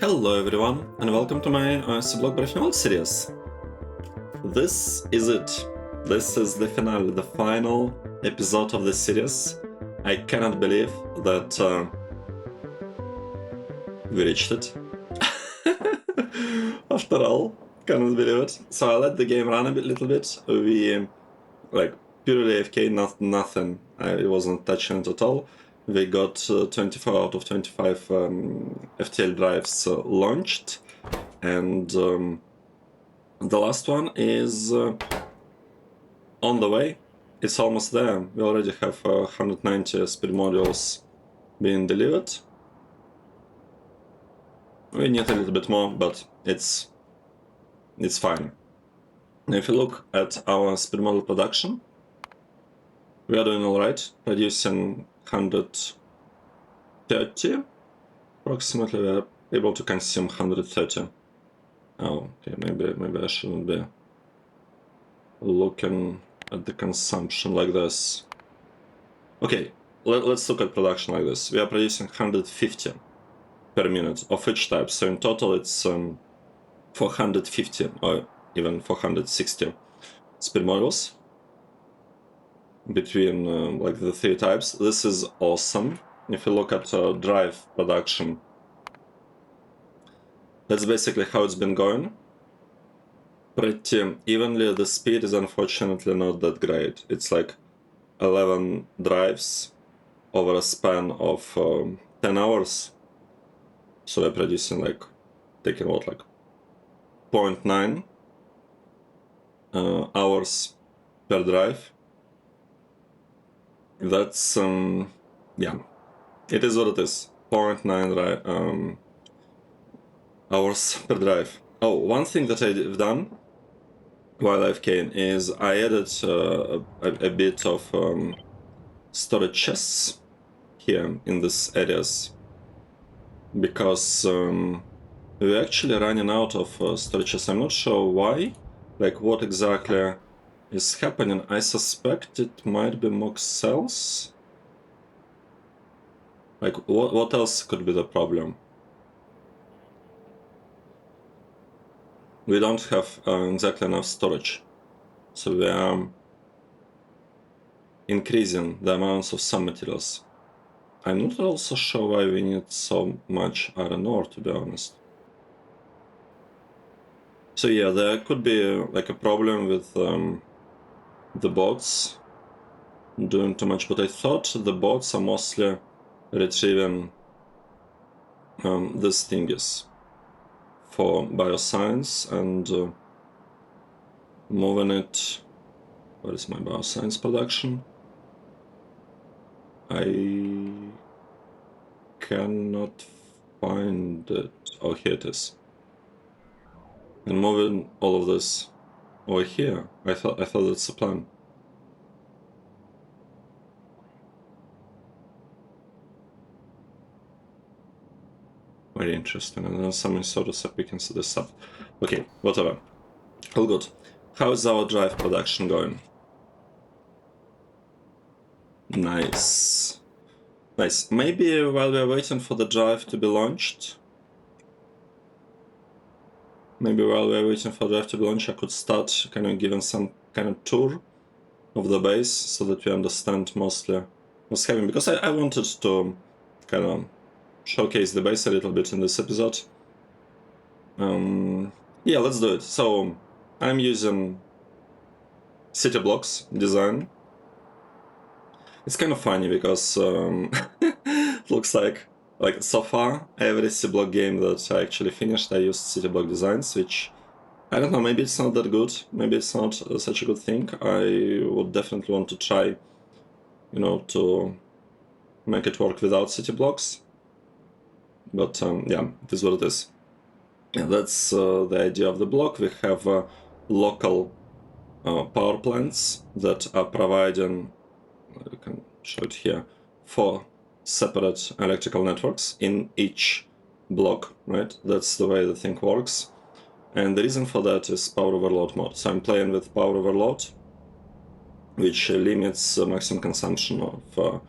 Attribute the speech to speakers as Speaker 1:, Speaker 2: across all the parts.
Speaker 1: Hello everyone, and welcome to my Seablock Pack series. This is it. This is the finale, the final episode of the series. I cannot believe that we reached it. After all, cannot believe it. So I let the game run a little bit. We, purely AFK, nothing. I wasn't touching it at all. We got 24 out of 25 FTL drives launched, and the last one is on the way. It's almost there. We already have 190 speed modules being delivered. We need a little bit more, but it's fine. If you look at our speed model production, we are doing alright, producing 130 approximately. We are able to consume 130. Oh, okay, maybe I shouldn't be looking at the consumption like this. Okay, let's look at production like this. We are producing 150 per minute of each type, so in total it's 450 or even 460 speed models between the three types. This is awesome. If you look at drive production, that's basically how it's been going. Pretty evenly. The speed is unfortunately not that great. It's like 11 drives over a span of 10 hours. So we're producing taking what, 0.9 hours per drive. That's, yeah, it is what it is. 0.9 hours per drive. Oh, one thing that I've done while I've came is I added a bit of storage chests here in these areas, because we're actually running out of storage chests. I'm not sure why, what exactly is happening. I suspect it might be mock cells. What else could be the problem? We don't have exactly enough storage, so we are increasing the amounts of some materials. I'm not also sure why we need so much iron ore, to be honest. So yeah, there could be a problem with the bots doing too much, but I thought the bots are mostly retrieving these thingies for bioscience and moving it. Where is my bioscience production? I cannot find it. Oh, here it is. And moving all of this over here. I thought that's the plan. Very interesting. And then some sort of stuff we can see this up. Okay, whatever. All good. How is our drive production going? Nice. Nice. Maybe while we're waiting for the drive to be launched, I could start kind of giving some kind of tour of the base so that we understand mostly what's happening. Because I wanted to kind of showcase the base a little bit in this episode. Yeah, let's do it. So I'm using city blocks design. It's kind of funny because it looks like so far every Seablock game that I actually finished, I used city block designs, which I don't know, maybe it's not that good, maybe it's not such a good thing. I would definitely want to try, to make it work without city blocks. But yeah, it is what it is. Yeah, that's the idea of the block. We have local power plants that are providing, you can show it here, 4 separate electrical networks in each block, right? That's the way the thing works. And the reason for that is power overload mode. So I'm playing with power overload, which limits maximum consumption of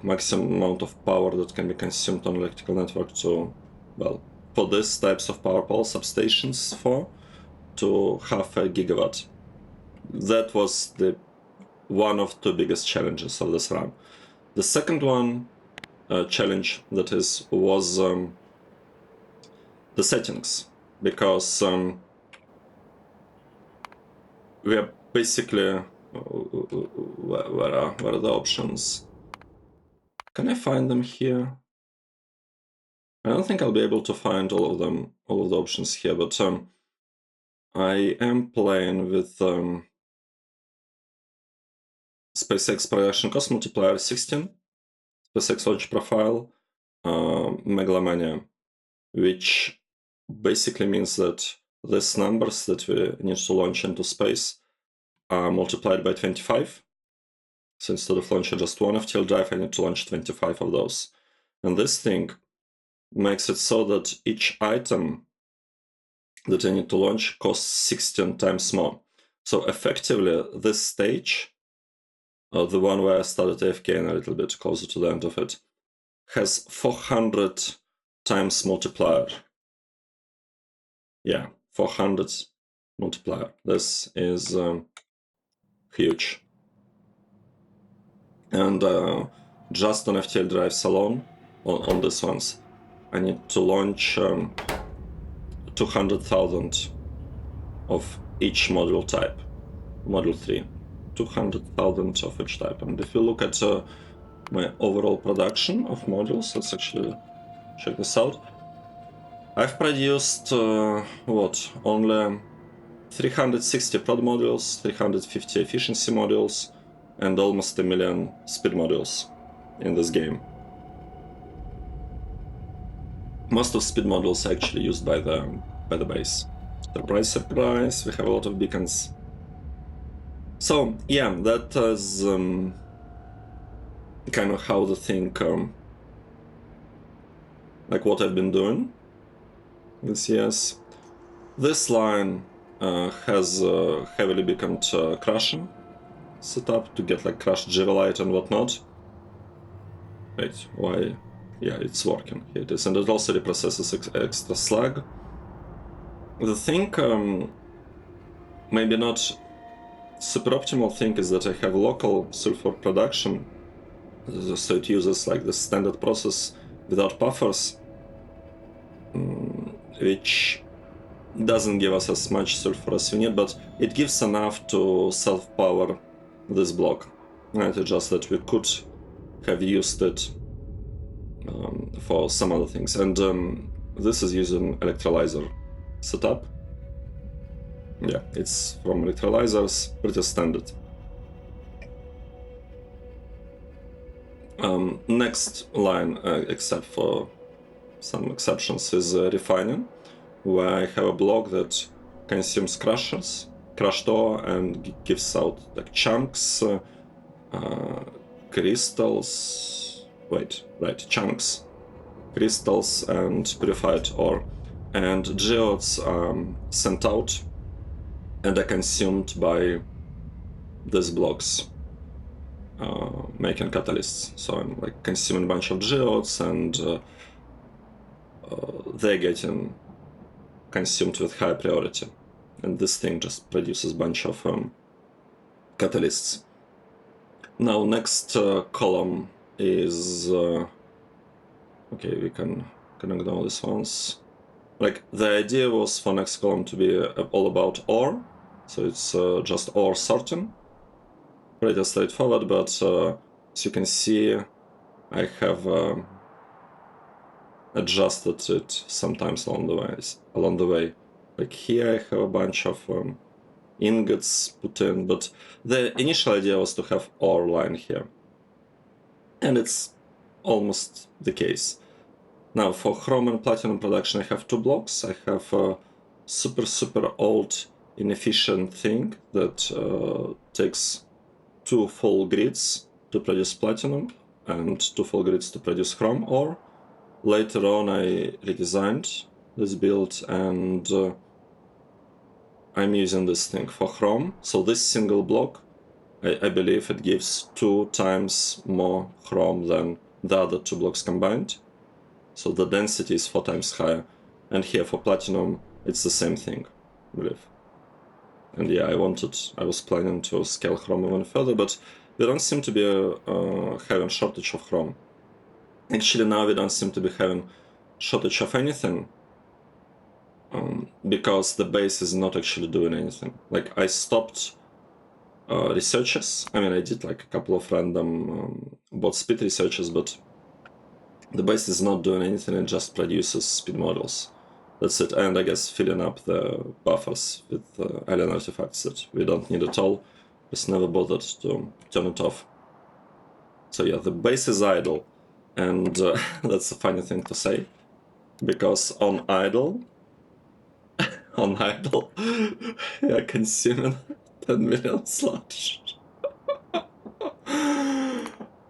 Speaker 1: maximum amount of power that can be consumed on electrical network to, well, for these types of power pole substations for to half a gigawatt. That was the one of the biggest challenges of this run. The second one challenge that was the settings, because we are basically where are the options? Can I find them here? I don't think I'll be able to find all of them, all of the options here, but I am playing with SpaceX Production Cost Multiplier 16, SpaceX Launch Profile, Megalomania, which basically means that these numbers that we need to launch into space are multiplied by 25. So instead of launching just one FTL drive, I need to launch 25 of those. And this thing makes it so that each item that I need to launch costs 16 times more. So effectively, this stage, the one where I started AFK and a little bit closer to the end of it, has 400 times multiplier. Yeah, 400 multiplier. This is huge. And just on FTL drives alone, on these ones, I need to launch 200,000 of each module type, module 3. 200,000 of each type. And if you look at my overall production of modules, let's actually check this out. I've produced, only 360 prod modules, 350 efficiency modules, and almost 1 million speed modules in this game. Most of speed modules are actually used by the base. Surprise, surprise, we have a lot of beacons. So yeah, that is kind of how the thing, like what I've been doing this years. This line has heavily beaconed crushing setup to get like crushed Jivelite and whatnot. Wait, why? Yeah, it's working. Here it is, and it also reprocesses extra slag. The thing, maybe not super optimal thing, is that I have local sulfur production, so it uses like the standard process without buffers, which doesn't give us as much sulfur as we need, but it gives enough to self-power this block. Right, it's just that we could have used it for some other things, and this is using electrolyzer setup. Yeah, it's from electrolyzers, pretty standard. Next line, except for some exceptions, is refining, where I have a block that consumes crushed ore, and gives out like chunks, crystals, chunks, crystals, and purified ore. And geodes are sent out and are consumed by these blocks, making catalysts. So I'm like consuming a bunch of geodes, and they're getting consumed with high priority. And this thing just produces a bunch of catalysts. Now, next column is... okay, we can ignore these ones. Like, the idea was for next column to be all about ore. So it's just ore sorting. Pretty straightforward, but as you can see, I have adjusted it sometimes along the way. Like here I have a bunch of ingots put in, but the initial idea was to have ore line here. And it's almost the case. Now, for chrome and platinum production, I have 2 blocks. I have a super old inefficient thing that takes 2 full grids to produce platinum and 2 full grids to produce chrome ore. Later on, I redesigned this build, and I'm using this thing for chrome. So this single block, I believe it gives 2 times more chrome than the other 2 blocks combined. So the density is 4 times higher. And here for platinum, it's the same thing, I believe. And yeah, I was planning to scale Chrome even further, but we don't seem to be having shortage of Chrome. Actually, now we don't seem to be having shortage of anything, because the base is not actually doing anything. Like, I stopped researches. I mean, I did like a couple of random bot speed researches, but the base is not doing anything, it just produces speed models. That's it, and I guess filling up the buffers with alien artifacts that we don't need at all. Just never bothered to turn it off. So yeah, the base is idle, and that's a funny thing to say, because on idle, yeah, consuming 10 million sludge.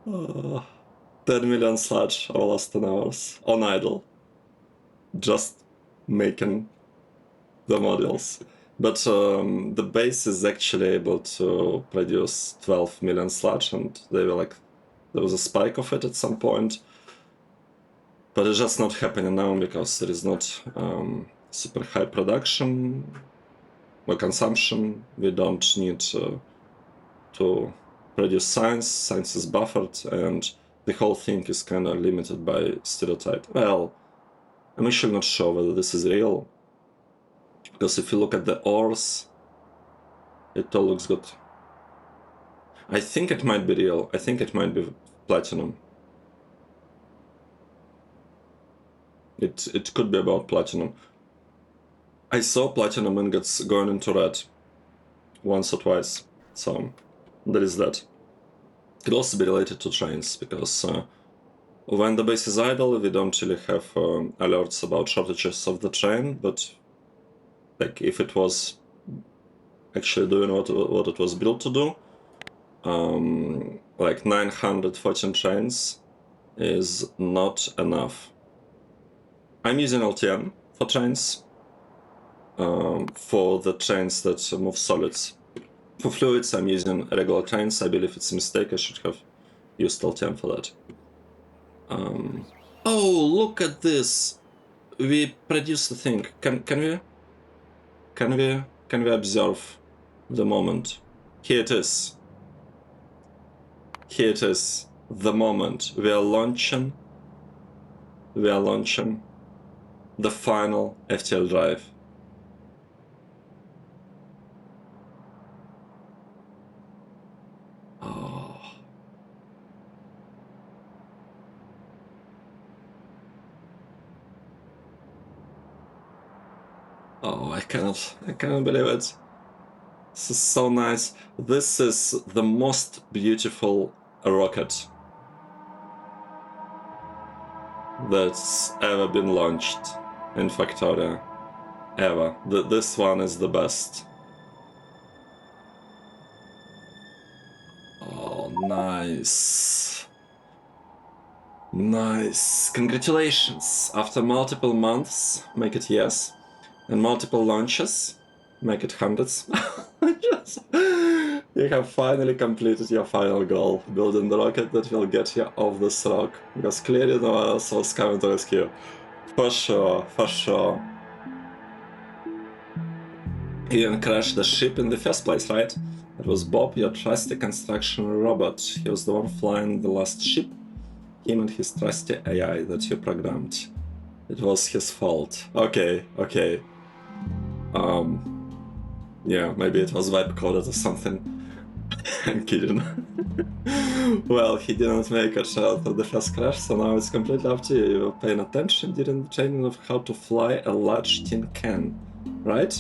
Speaker 1: 10 million sludge over last 10 hours on idle, just making the modules. But the base is actually able to produce 12 million sludge, and they were like, there was a spike of it at some point, but it's just not happening now because there is not super high production or consumption. We don't need to produce science. Science is buffered, and the whole thing is kind of limited by stereotype. Well, I'm actually not sure whether this is real, because if you look at the ores, it all looks good. I think it might be real. I think it might be platinum. It could be about platinum. I saw platinum ingots going into red once or twice, so there is that. It could also be related to trains, because when the base is idle, we don't really have alerts about shortages of the train, but like if it was actually doing what it was built to do, like 914 trains is not enough. I'm using LTM for trains, for the trains that move solids. For fluids, I'm using regular trains. I believe it's a mistake. I should have used LTM for that. Oh, look at this! We produced the thing. Can we observe the moment? Here it is. Here it is. The moment. We are launching the final FTL drive. Oh, I cannot believe it. This is so nice. This is the most beautiful rocket that's ever been launched in Factorio. Ever. This one is the best. Oh, nice. Nice. Congratulations. After multiple months, make it yes. And multiple launches, make it hundreds. You have finally completed your final goal, building the rocket that will get you off this rock, because clearly no one else was coming to rescue. For sure, for sure. You didn't crash the ship in the first place, right? It was Bob, your trusty construction robot. He was the one flying the last ship. Him and his trusty AI that you programmed. It was his fault. Okay, okay. Yeah, maybe it was vibe coded or something. I'm kidding. Well, he didn't make it out of the first crash, so now it's completely up to you. You were paying attention during the training of how to fly a large tin can, right?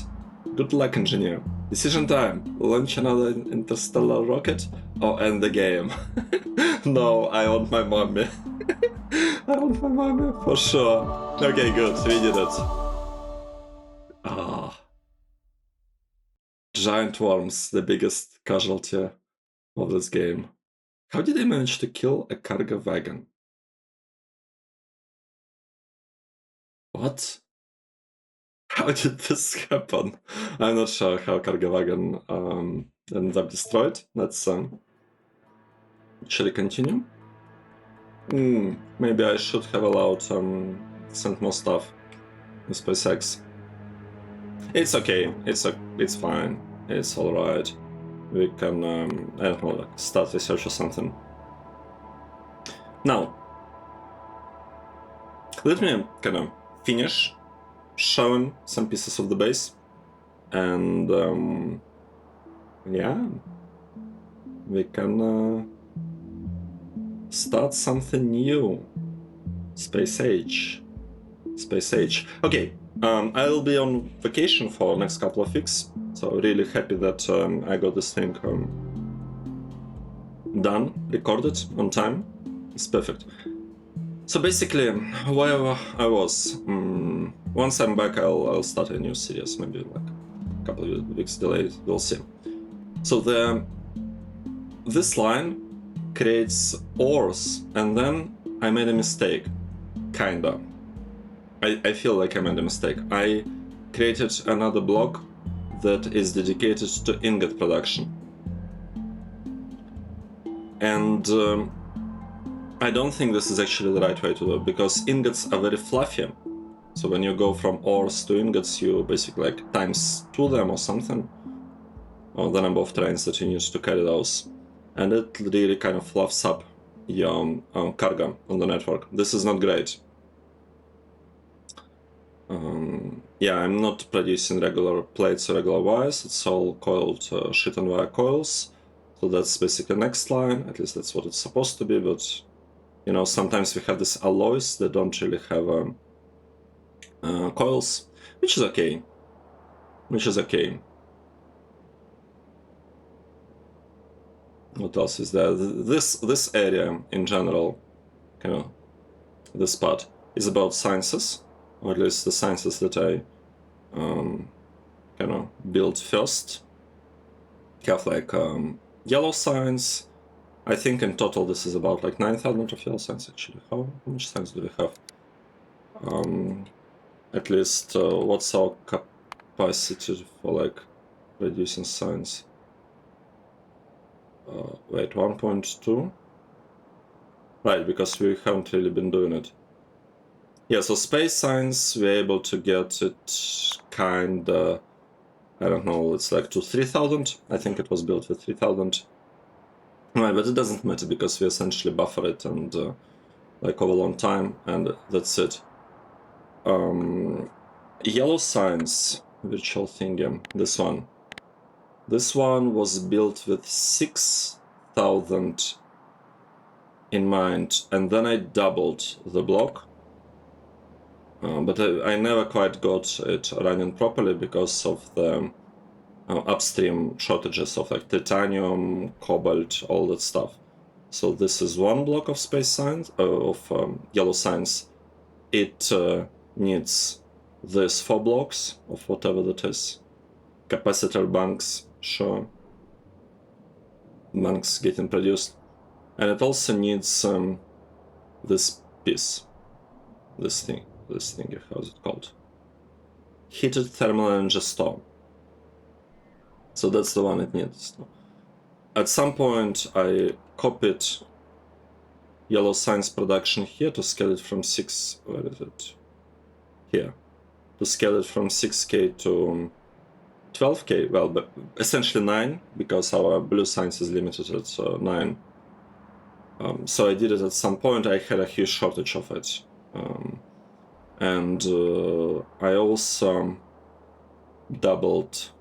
Speaker 1: Good luck, engineer. Decision time. Launch another interstellar rocket or end the game. No, I want my mommy. I want my mommy, for sure. Okay, good, we did it. Ah. Giant worms, the biggest casualty of this game. How did they manage to kill a cargo wagon? What? How did this happen? I'm not sure how cargo wagon ended up destroyed. Let's actually continue. Maybe I should have allowed sent more stuff. SpaceX. It's okay. It's fine. It's all right. We can I don't know, like start research or something. Now, let me kind of finish showing some pieces of the base, and yeah, we can start something new. Space Age. Okay, I'll be on vacation for next couple of weeks, so really happy that I got this thing done, recorded on time. It's perfect. So basically, where I was, once I'm back, I'll start a new series, maybe like a couple of weeks delayed, we'll see. So this line creates ores, and then I made a mistake, kinda. I feel like I made a mistake. I created another block that is dedicated to ingot production. And I don't think this is actually the right way to do it, because ingots are very fluffy. So when you go from ores to ingots, you basically like times 2 them or something, or the number of trains that you need to carry those. And it really kind of fluffs up your cargo on the network. This is not great. Yeah, I'm not producing regular plates or regular wires. It's all coiled sheet and wire coils. So that's basically the next line. At least that's what it's supposed to be. But you know, sometimes we have these alloys that don't really have coils, which is okay. What else is there? This area in general, kind of this part, is about sciences, or at least the sciences that I kind of built first. Have like yellow science. I think in total this is about like 9,000 of yellow science actually. How much science do we have? At least what's our capacity for like reducing science? Wait, 1.2? Right, because we haven't really been doing it. Yeah, so space science, we're able to get it kinda, I don't know, it's like to 3,000. I think it was built with 3,000. Right, but it doesn't matter because we essentially buffer it and like over a long time, and that's it. Yellow science, virtual thingy, this one. This one was built with 6,000 in mind, and then I doubled the block. But I never quite got it running properly because of the upstream shortages of like titanium, cobalt, all that stuff. So this is one block of space science, of yellow science. It needs these 4 blocks of whatever that is. Capacitor banks, sure. Banks getting produced. And it also needs this piece. This thing, how's it called? Heated thermal energy store. So that's the one it needs. At some point I copied yellow science production here to scale it from 6, where is it? Here. To scale it from 6K to 12K, well, but essentially 9, because our blue science is limited at 9. So I did it at some point. I had a huge shortage of it. And I also doubled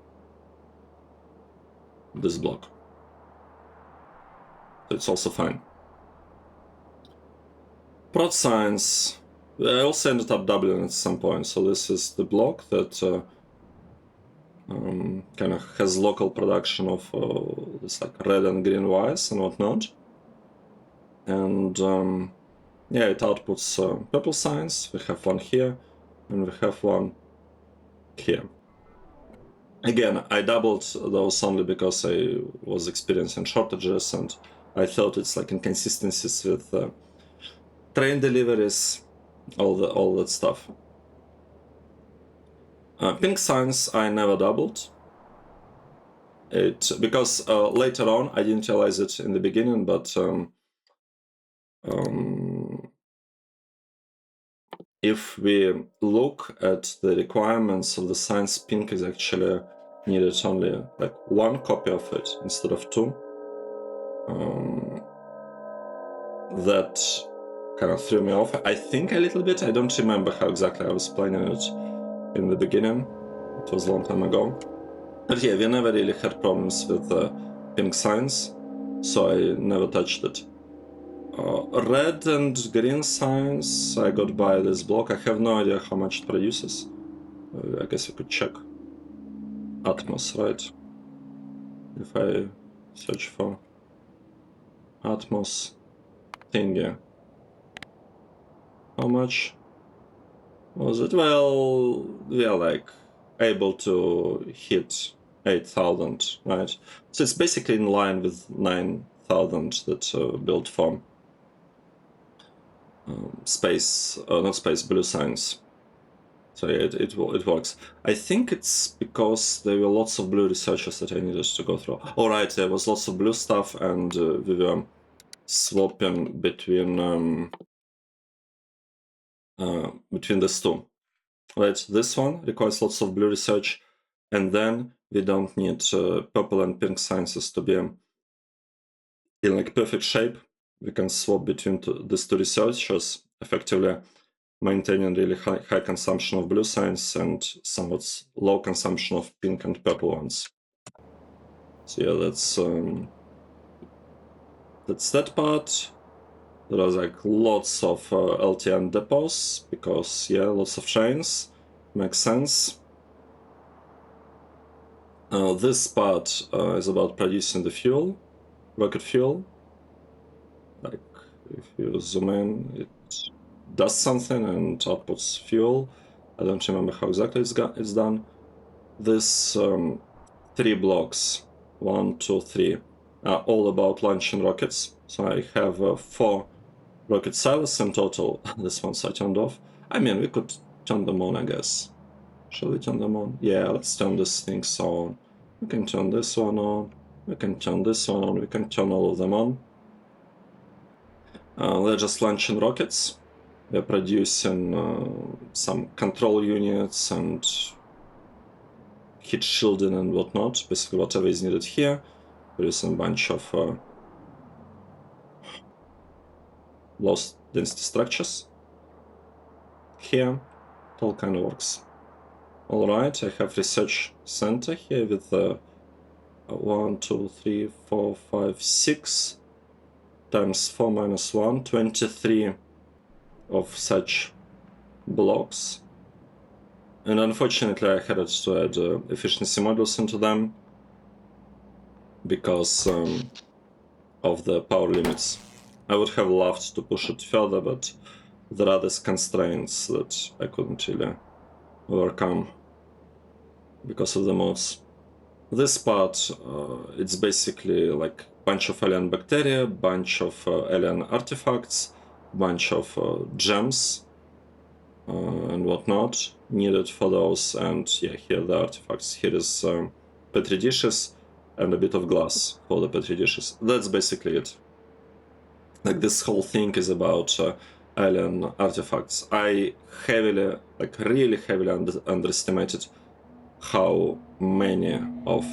Speaker 1: this block. So it's also fine. Prot science, I also ended up doubling at some point. So this is the block that kind of has local production of this like red and green wires and whatnot. And yeah, it outputs purple science. We have one here, and we have one here. Again, I doubled those only because I was experiencing shortages, and I thought it's like inconsistencies with train deliveries, all that stuff. Pink science I never doubled. It because later on I didn't realize it in the beginning, but if we look at the requirements of the science, pink is actually needed only like 1 copy of it instead of 2. That kind of threw me off, I think, a little bit. I don't remember how exactly I was planning it in the beginning. It was a long time ago. But yeah, we never really had problems with pink signs, so I never touched it. Red and green signs, I got by this block. I have no idea how much it produces. I guess I could check. Atmos, right? If I search for Atmos thingy. How much was it? Well, we are like able to hit 8,000, right? So it's basically in line with 9,000 that built for space, not space, blue signs. So yeah, it works. I think it's because there were lots of blue researchers that I needed to go through. All right, there was lots of blue stuff, and we were swapping between these two. Right, this one requires lots of blue research, and then we don't need purple and pink sciences to be in like perfect shape. We can swap between these two researchers, effectively maintaining really high consumption of blue science and somewhat low consumption of pink and purple ones. So yeah, that's that part. There are like lots of LTN depots because yeah, lots of chains, makes sense. This part is about producing the fuel, rocket fuel. Like if you zoom in, it does something and outputs fuel. I don't remember how exactly it's done. This 3 blocks, 1, 2, 3, are all about launching rockets. So I have 4 rocket silos in total. This one's I turned off. I mean, we could turn them on, I guess. Shall we turn them on? Yeah, let's turn this thing on. We can turn this one on. We can turn this one on. We can turn all of them on. They're just launching rockets. They're producing some control units and heat shielding and whatnot. Basically, whatever is needed here. Producing a bunch of low density structures. Here, it all kind of works. Alright, I have research center here with 1, 2, 3, 4, 5, 6 times 4 minus 1, 23 of such blocks. And unfortunately I had to add efficiency modules into them because of the power limits. I would have loved to push it further, but there are these constraints that I couldn't really overcome because of the mods. This part, it's basically like a bunch of alien bacteria, bunch of alien artifacts, bunch of gems and whatnot needed for those. And yeah, here are the artifacts. Here is petri dishes and a bit of glass for the petri dishes. That's basically it. Like this whole thing is about alien artifacts. I heavily, like really heavily underestimated how many of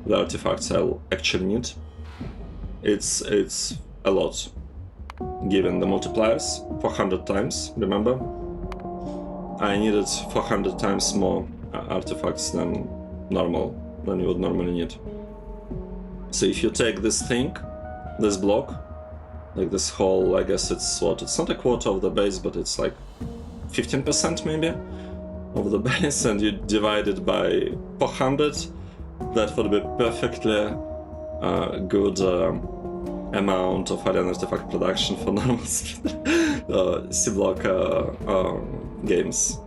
Speaker 1: the artifacts I'll actually need. It's a lot, given the multipliers, 400 times, remember? I needed 400 times more artifacts than you would normally need. So if you take this thing, this block, like this whole, I guess it's what, it's not a quarter of the base, but it's like 15% maybe of the base, and you divide it by 400, that would be perfectly good amount of alien artifact production for normal Seablock games.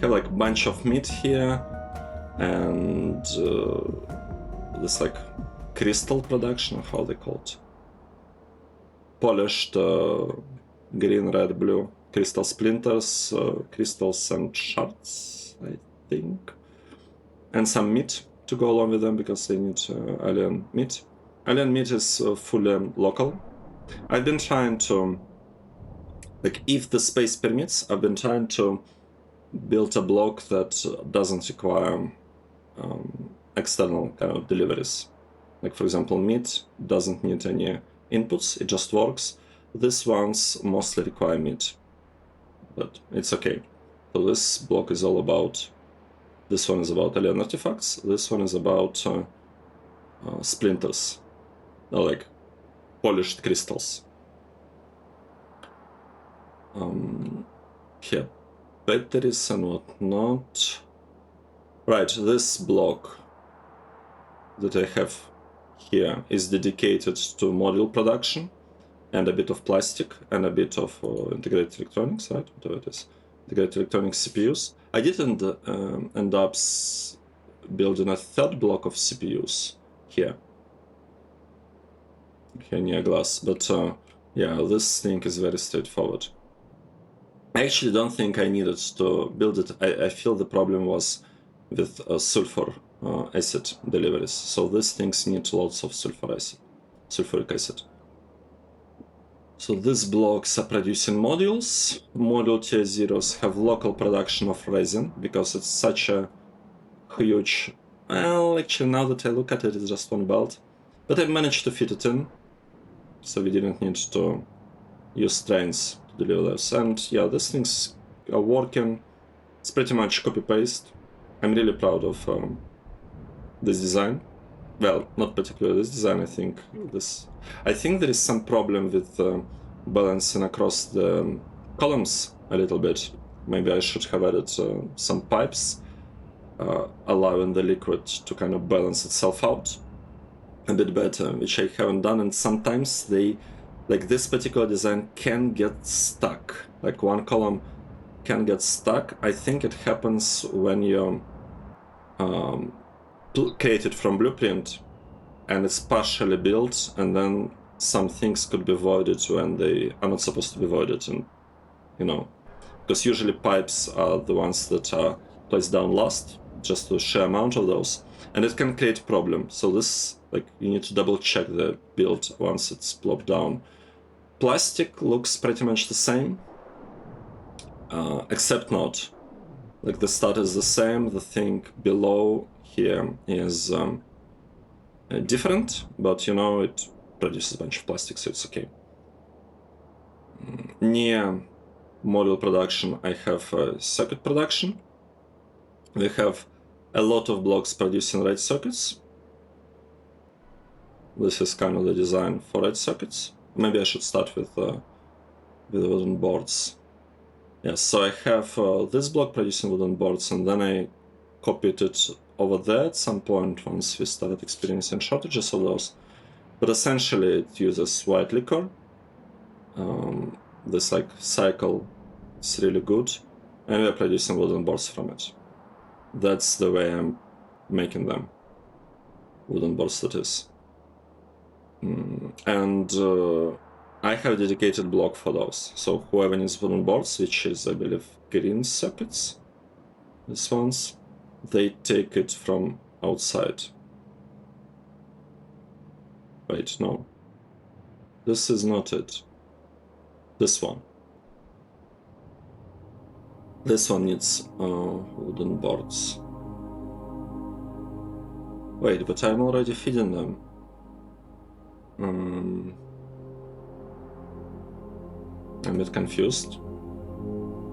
Speaker 1: Have like a bunch of meat here, and this like crystal production, how they call it? Polished green, red, blue crystal splinters, crystals and shards, I think. And some meat to go along with them because they need alien meat. Alien meat is fully local. I've been trying to like if the space permits, I've been trying to build a block that doesn't require external kind of deliveries. Like for example, meat doesn't need any inputs, it just works. These ones mostly require meat, but it's okay. So this block is all about, this one is about alien artifacts, this one is about splinters, like polished crystals. Here, batteries and whatnot. Right, this block that I have here is dedicated to module production and a bit of plastic and a bit of integrated electronics, right? Whatever it is. Integrated electronics CPUs. I didn't end up building a third block of CPUs here near glass, but yeah, this thing is very straightforward. I actually don't think I needed to build it. I feel the problem was with sulfur acid deliveries. So these things need lots of sulfuric acid. So these blocks are producing modules. Module tier zeros have local production of resin because it's such a huge. Well, actually, now that I look at it, it's just one belt, but I managed to fit it in, so we didn't need to use trains to deliver this. And yeah, these things are working. It's pretty much copy-paste. I'm really proud of this design. Well, not particularly this design, I think there is some problem with balancing across the columns a little bit. Maybe I should have added some pipes, allowing the liquid to kind of balance itself out a bit better, which I haven't done, and sometimes this particular design can get stuck. Like one column can get stuck. I think it happens when you create it from blueprint and it's partially built, and then some things could be voided when they are not supposed to be voided, and because usually pipes are the ones that are placed down last, just the sheer amount of those, and it can create problems. So this, you need to double check the build once it's plopped down. Plastic looks pretty much the same, except not. Like the start is the same, the thing below here is different, but it produces a bunch of plastic, so it's okay. Near module production, I have circuit production. We have a lot of blocks producing red circuits. This is kind of the design for red circuits. Maybe I should start with wooden boards. Yes, so I have this block producing wooden boards, and then I copied it over there at some point once we started experiencing shortages of those. But essentially it uses white liquor. This cycle is really good, and we're producing wooden boards from it. That's the way I'm making them. Wooden boards, that is. And I have a dedicated block for those. So whoever needs wooden boards, which is, I believe, green circuits, these ones, they take it from outside. Wait, no. This is not it. This one. This one needs wooden boards. Wait, but I'm already feeding them. I'm a bit confused.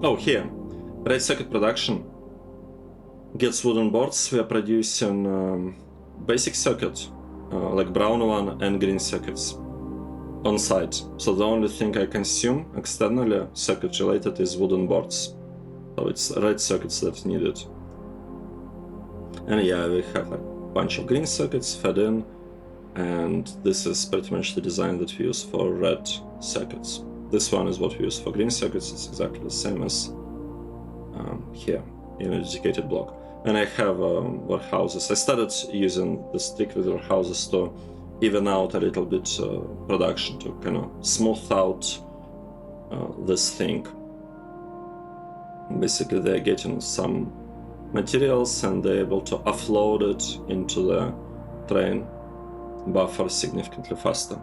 Speaker 1: Oh, here. Red circuit production gets wooden boards. We are producing basic circuit, like brown one and green circuits on site. So the only thing I consume externally circuit related is wooden boards. So it's red circuits that need it. And yeah, we have a bunch of green circuits fed in, and this is pretty much the design that we use for red circuits. This one is what we use for green circuits. It's exactly the same as here in a dedicated block. And I have warehouses. I started using the stick with warehouses to even out a little bit production, to kind of smooth out this thing. Basically, they're getting some materials and they're able to offload it into the train buffer significantly faster.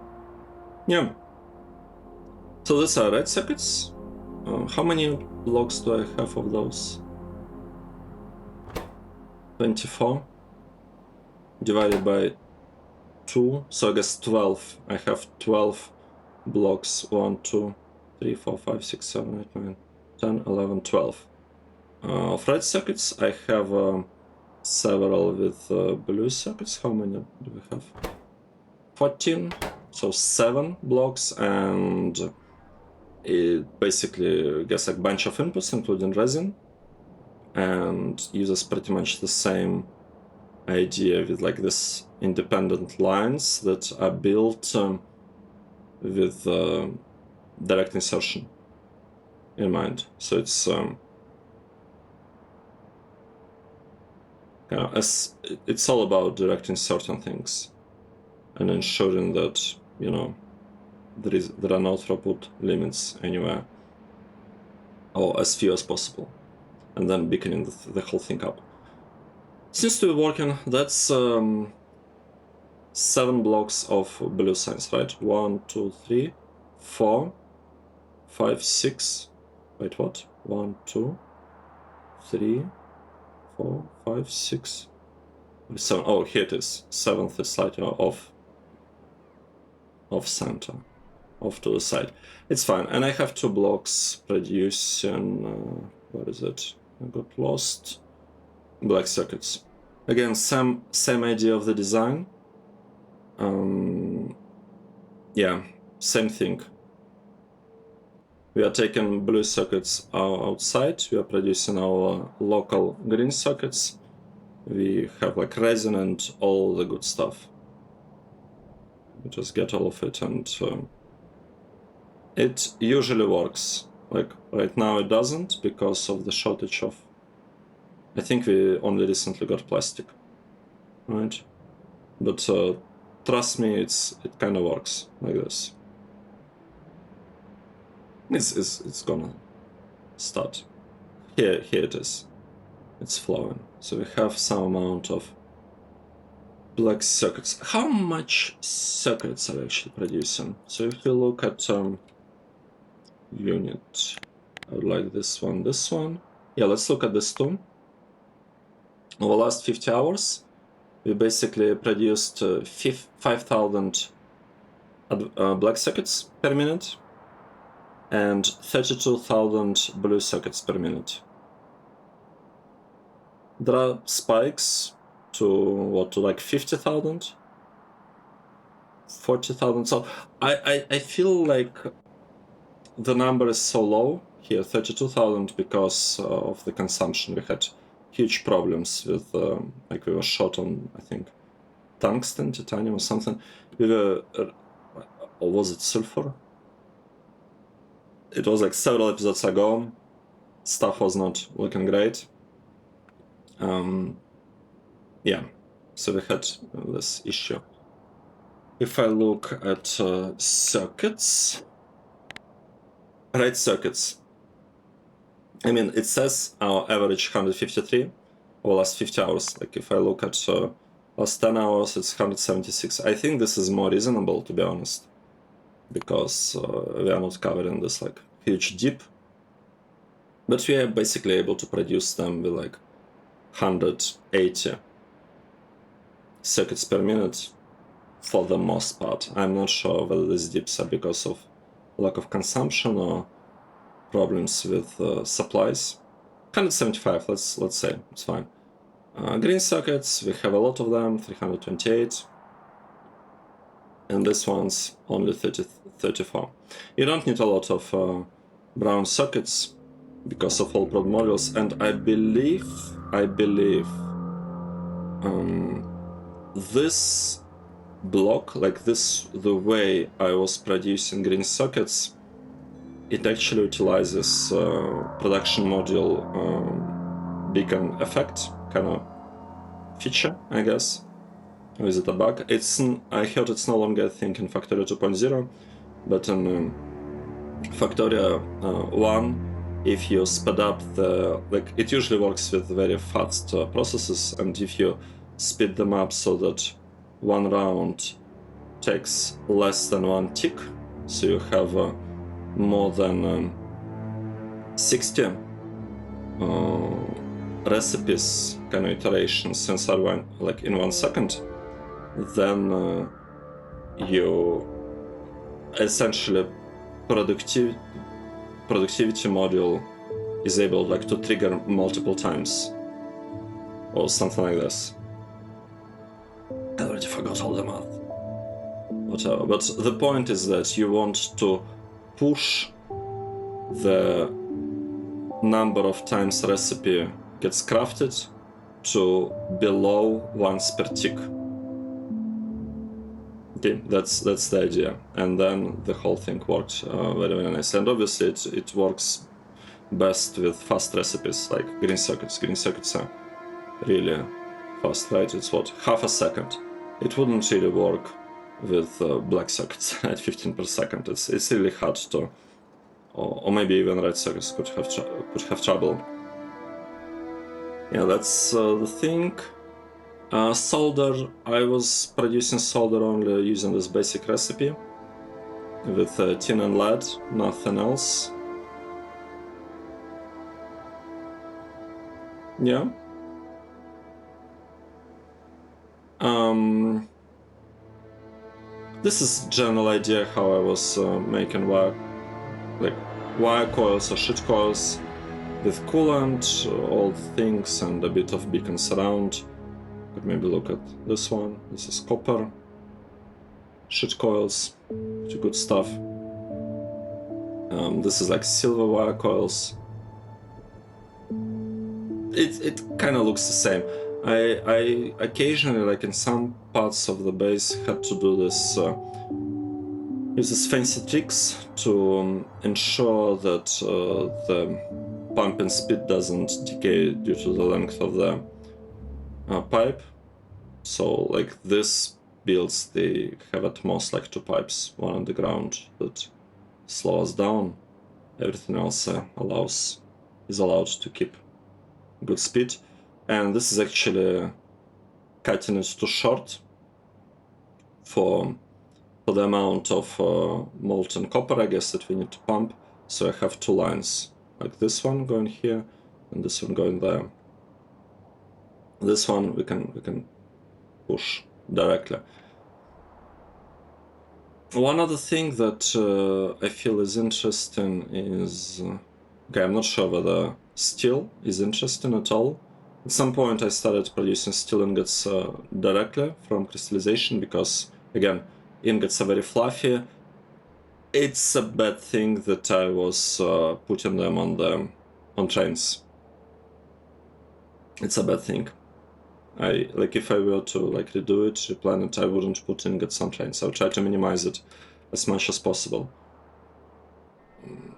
Speaker 1: Yeah. So these are red circuits. How many blocks do I have of those? 24 divided by 2, so I guess 12. I have 12 blocks. 1, 2, 3, 4, 5, 6, 7, 8, 9, 10, 11, 12. Of red circuits, I have several with blue circuits. How many do we have? 14, so 7 blocks, and it basically gets a bunch of inputs, including resin, and uses pretty much the same idea with like this independent lines that are built with direct insertion in mind. So it's it's all about directing certain things and ensuring that, you know, there are no throughput limits anywhere, or as few as possible, and then beaconing the whole thing up. Seems to be working. That's 7 blocks of blue signs, right? 1, 2, 3, 4, 5, 6. Wait, what? 1, 2, 3, 4, 5, 6, 7. Oh, here it is. 7th is slightly off center, off to the side. It's fine. And I have 2 blocks producing. What is it? I got lost. Black circuits. Again, same idea of the design. Yeah, same thing. We are taking blue circuits outside. We are producing our local green circuits. We have like resin and all the good stuff. We just get all of it, and it usually works. Like right now it doesn't because of the shortage of, I think we only recently got plastic, right? But trust me, it kind of works like this. It's gonna start. Here it is. It's flowing. So we have some amount of black circuits. How much circuits are we actually producing? So if we look at unit, I would like this one. Yeah, let's look at this two. Over the last 50 hours, we basically produced 5,000 black circuits per minute and 32,000 blue circuits per minute. There are spikes to like 50,000, 40,000. So I feel like the number is so low here, 32,000, because of the consumption. We had huge problems with, like we were short on, I think, tungsten, titanium or something. We were, or was it sulfur? It was like several episodes ago. Stuff was not looking great. Yeah, so we had this issue. If I look at circuits, red circuits, I mean, it says our average 153 over last 50 hours. Like if I look at last 10 hours, it's 176. I think this is more reasonable, to be honest, because we are not covering this like huge dip. But we are basically able to produce them with like 180 circuits per minute for the most part. I'm not sure whether these dips are because of lack of consumption or problems with supplies. 175, let's say, it's fine. Green circuits, we have a lot of them, 328. And this one's only 34. You don't need a lot of brown circuits because of all prod modules, and I believe this block, like this, the way I was producing green circuits, it actually utilizes production module beacon effect kind of feature, I guess. Or is it a bug? I heard it's no longer a thing in Factorio 2.0, but in Factorio 1, if you speed up like it usually works with very fast processes, and if you speed them up so that one round takes less than 1 tick, so you have more than 60 recipes kind of iterations inside one, like in 1 second, then you essentially productivity module is able like to trigger multiple times or something like this. I already forgot all the math. Whatever. But the point is that you want to push the number of times recipe gets crafted to below once per tick. Okay, that's the idea, and then the whole thing worked very, very nice. And obviously it works best with fast recipes like green circuits. Green circuits are really fast, right? It's what, half a second. It wouldn't really work with black circuits at 15 per second. It's really hard to, or maybe even red circuits could have trouble. Yeah, that's the thing. Solder, I was producing solder only using this basic recipe with tin and lead, nothing else. Yeah. This is general idea how I was making wire coils or shit coils with coolant, all things, and a bit of beacons around. Could maybe look at this one. This is copper. Shit coils, pretty good stuff. This is like silver wire coils. It kind of looks the same. I occasionally, like in some parts of the base, had to do this, use this fancy tricks to ensure that the pumping speed doesn't decay due to the length of the pipe. So like this builds, they have at most like 2 pipes, one on the ground that slow us down. Everything else is allowed to keep good speed. And this is actually cutting it too short for the amount of molten copper, I guess, that we need to pump. So I have 2 lines, like this one going here and this one going there. This one we can push directly. One other thing that I feel is interesting is, okay, I'm not sure whether steel is interesting at all. At some point I started producing steel ingots directly from crystallization because, again, ingots are very fluffy. It's a bad thing that I was putting them on trains. It's a bad thing. If I were to redo it, replan it, I wouldn't put ingots on trains. I would try to minimize it as much as possible.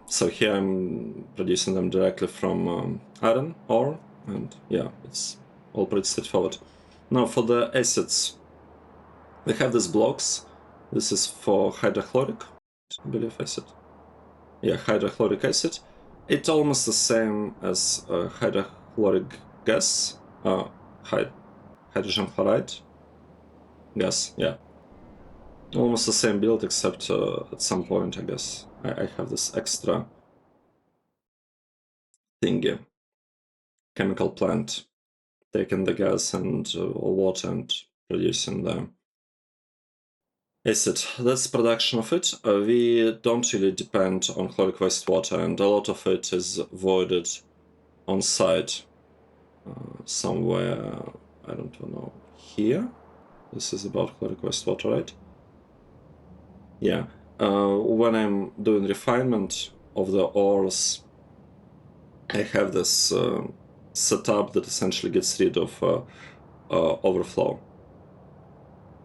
Speaker 1: So here I'm producing them directly from iron ore, and yeah, it's all pretty straightforward. Now for the acids, we have these blocks. This is for hydrochloric, I believe acid. Yeah, hydrochloric acid. It's almost the same as hydrochloric gas, hydrogen chloride gas, yeah. Almost the same build, except at some point, I guess, I have this extra thingy, chemical plant, taking the gas and water and producing the acid. That's production of it. We don't really depend on chloric wastewater, and a lot of it is voided on site somewhere, I don't know, here? This is about chloric wastewater, right? Yeah. When I'm doing refinement of the ores, I have this setup that essentially gets rid of overflow.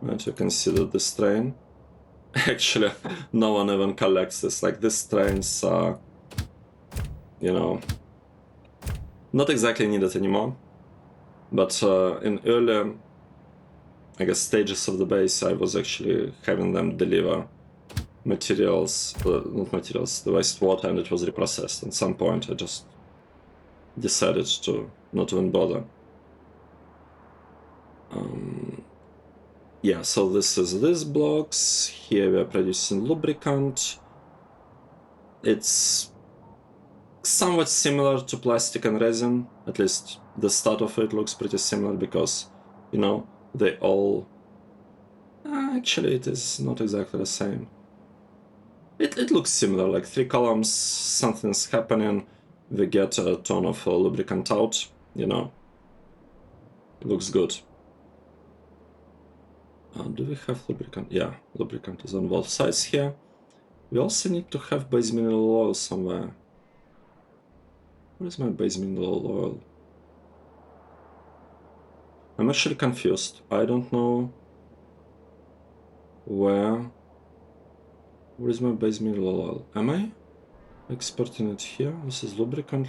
Speaker 1: And you can see that this train, actually, no one even collects this. Like, these trains are, you know, not exactly needed anymore. But in earlier, I guess, stages of the base, I was actually having them deliver materials, not materials, the wastewater, and it was reprocessed. At some point, I just decided to not even bother. Yeah, so this is these blocks. Here we are producing lubricant. It's somewhat similar to plastic and resin. At least the start of it looks pretty similar because, you know, they all... actually, it is not exactly the same. It looks similar, like 3 columns, something's happening, we get a ton of lubricant out, you know. It looks good. Do we have lubricant? Yeah, lubricant is on both sides here. We also need to have base mineral oil somewhere. Where is my base mineral oil? I'm actually confused. I don't know where is my base mineral oil. Am I exporting it here? This is lubricant.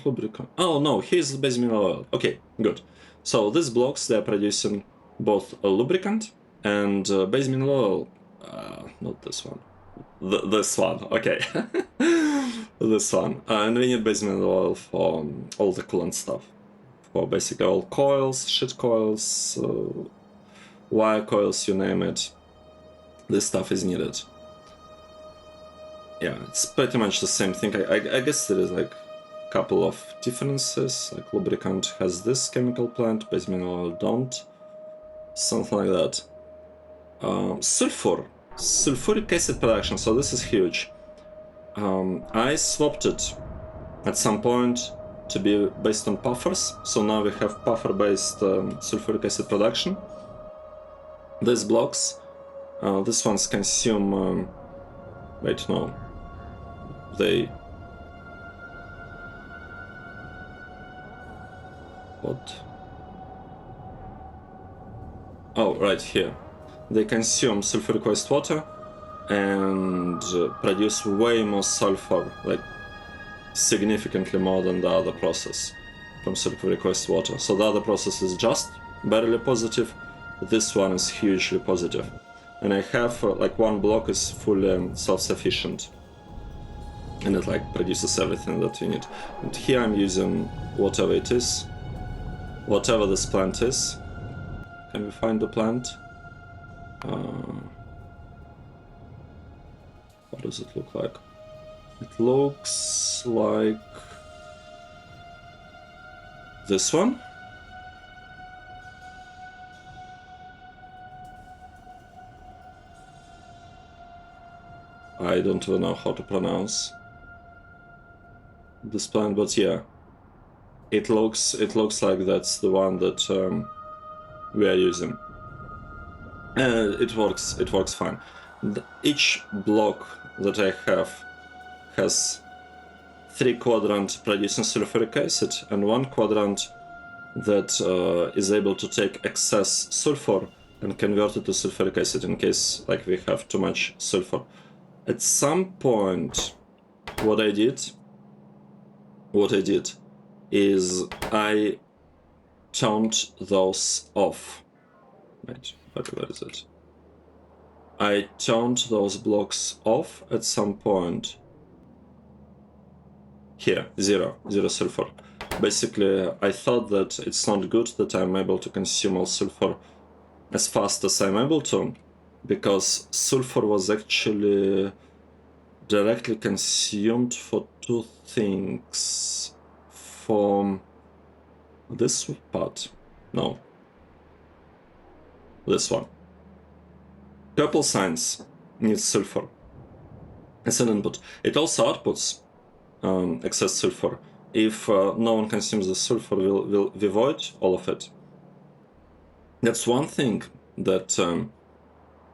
Speaker 1: Oh no, here's the base mineral oil. Okay, good. So these blocks, they're producing both a lubricant and base mineral oil. Not this one. This one, okay. This one. And we need base mineral oil for all the coolant stuff. For basically all coils, shit coils, wire coils, you name it. This stuff is needed. Yeah, it's pretty much the same thing. I guess there is like a couple of differences. Like lubricant has this chemical plant, base mineral oil don't. Something like that. Sulfuric acid production, so this is huge. I swapped it at some point to be based on puffers, so now we have puffer-based sulfuric acid production. These blocks, these ones consume... wait, no. They... what? Oh, right here. They consume sulfuric wastewater and produce way more sulfur, like significantly more than the other process from sulfuric wastewater. So the other process is just barely positive, this one is hugely positive. And I have like one block is fully self-sufficient and it like produces everything that you need. And here I'm using whatever it is, whatever this plant is. Can we find the plant? What does it look like? It looks like this one. I don't even know how to pronounce this plant, but yeah, it looks like that's the one that we are using. It works fine. Each block that I have has 3 quadrants producing sulfuric acid and 1 quadrant that is able to take excess sulfur and convert it to sulfuric acid in case like we have too much sulfur. At some point, what I did is I turned those off. Wait, where is it? I turned those blocks off at some point. Here, zero sulfur. Basically, I thought that it's not good that I'm able to consume all sulfur as fast as I'm able to, because sulfur was actually directly consumed for 2 things. For this part, no, this one. Purple science needs sulfur as an input. It also outputs excess sulfur. If no one consumes the sulfur, we'll void all of it. That's one thing that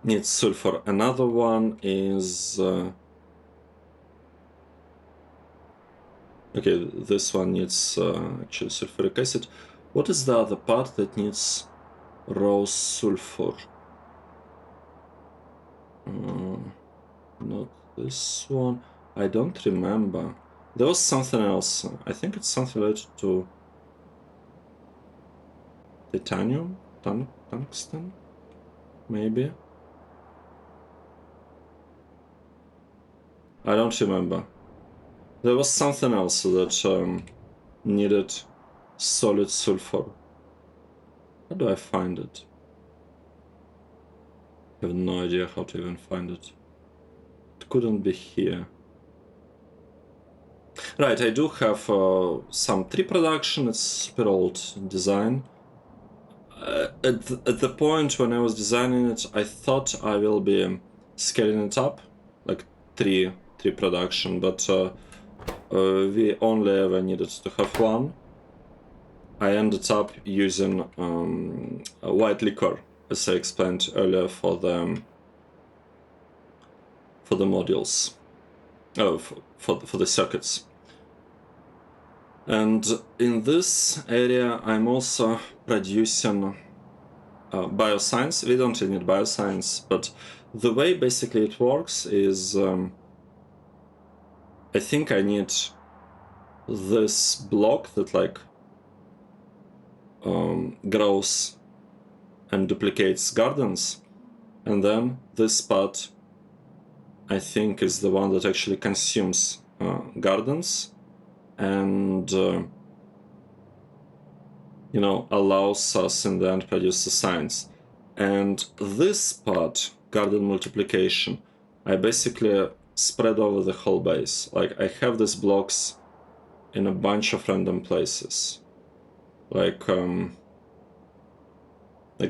Speaker 1: needs sulfur. Another one is... okay, this one needs actually sulfuric acid. What is the other part that needs raw sulfur? Not this one. I don't remember. There was something else. I think it's something related to titanium? Tungsten? Maybe? I don't remember. There was something else that needed solid sulfur. How do I find it? I have no idea how to even find it. It couldn't be here. Right, I do have some tree production. It's super old design. At the point when I was designing it, I thought I will be scaling it up, like tree production, but we only ever needed to have one. I ended up using a white liquor, as I explained earlier, for the modules, for the circuits. And in this area, I'm also producing bioscience. We don't need bioscience, but the way basically it works is I think I need this block that like grows and duplicates gardens, and then this part I think is the one that actually consumes gardens and you know, allows us in the end produce the science. And this part, garden multiplication, I basically spread over the whole base. Like I have these blocks in a bunch of random places, like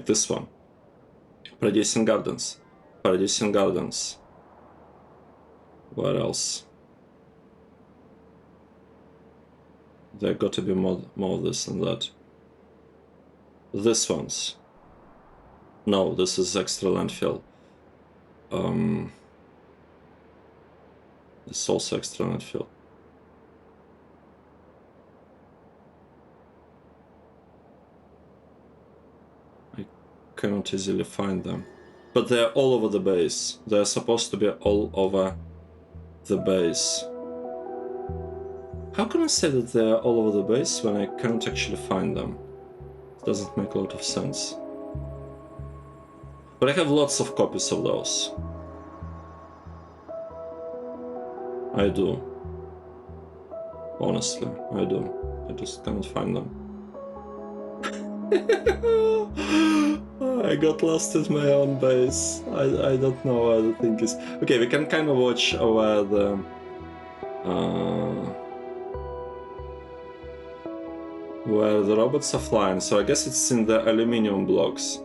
Speaker 1: this one, producing gardens. What else? There got to be more of this and that. This one's. No, this is extra landfill. This is also extra landfill. I cannot easily find them. But they're all over the base. They're supposed to be all over the base. How can I say that they're all over the base when I can't actually find them? It doesn't make a lot of sense. But I have lots of copies of those. I do. Honestly, I do. I just cannot find them. I got lost in my own base. I don't know where the thing is. Okay, we can kind of watch where the robots are flying. So I guess it's in the aluminium blocks.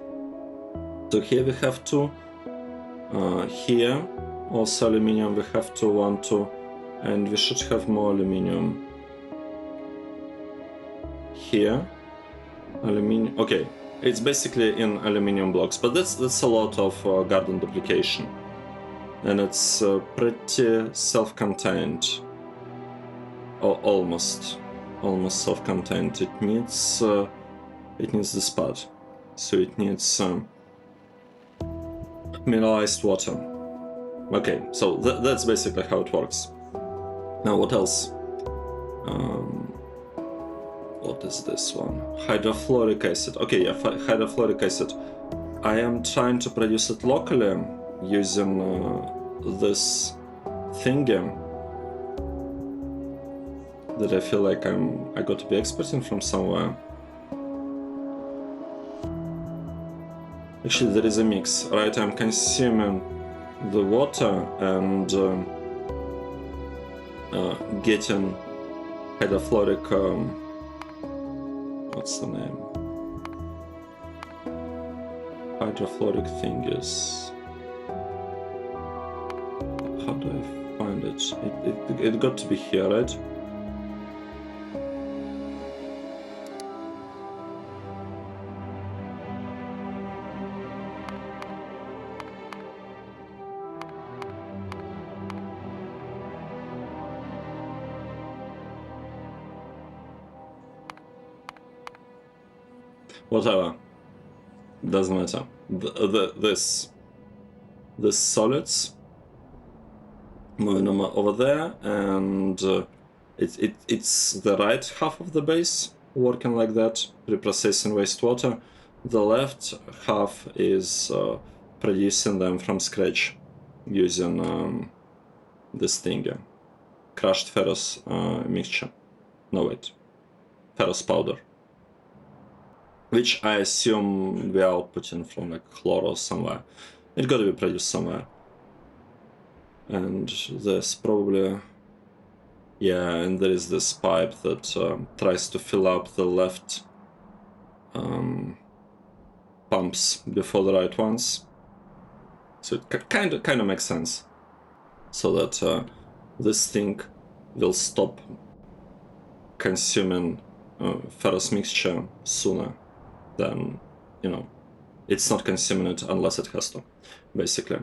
Speaker 1: So here we have two. Here also aluminium. We have two, 1, 2, and we should have more aluminium. Here, aluminium. Okay, it's basically in aluminium blocks, but that's a lot of garden duplication, and it's pretty self-contained, or almost self-contained. It needs this part, so it needs mineralized water. Okay, so that's basically how it works. Now what else? What is this one? Hydrofluoric acid. Okay, yeah, hydrofluoric acid. I am trying to produce it locally using this thingy that I feel like I got to be exporting from somewhere. Actually, there is a mix, right? I'm consuming the water and getting hydrofluoric. What's the name? Hydrofluoric thingies. How do I find it? It got to be here, right? Whatever, doesn't matter. This solids moving over there, and it's the right half of the base working like that, reprocessing wastewater. The left half is producing them from scratch using this thing, crushed ferrous mixture. No, wait, ferrous powder, which I assume we are outputting from like chloro or somewhere. It got to be produced somewhere. And there's probably... Yeah, and there is this pipe that tries to fill up the left pumps before the right ones. So it kind of makes sense. So that this thing will stop consuming ferrous mixture sooner than, you know, it's not consuming it unless it has to, basically.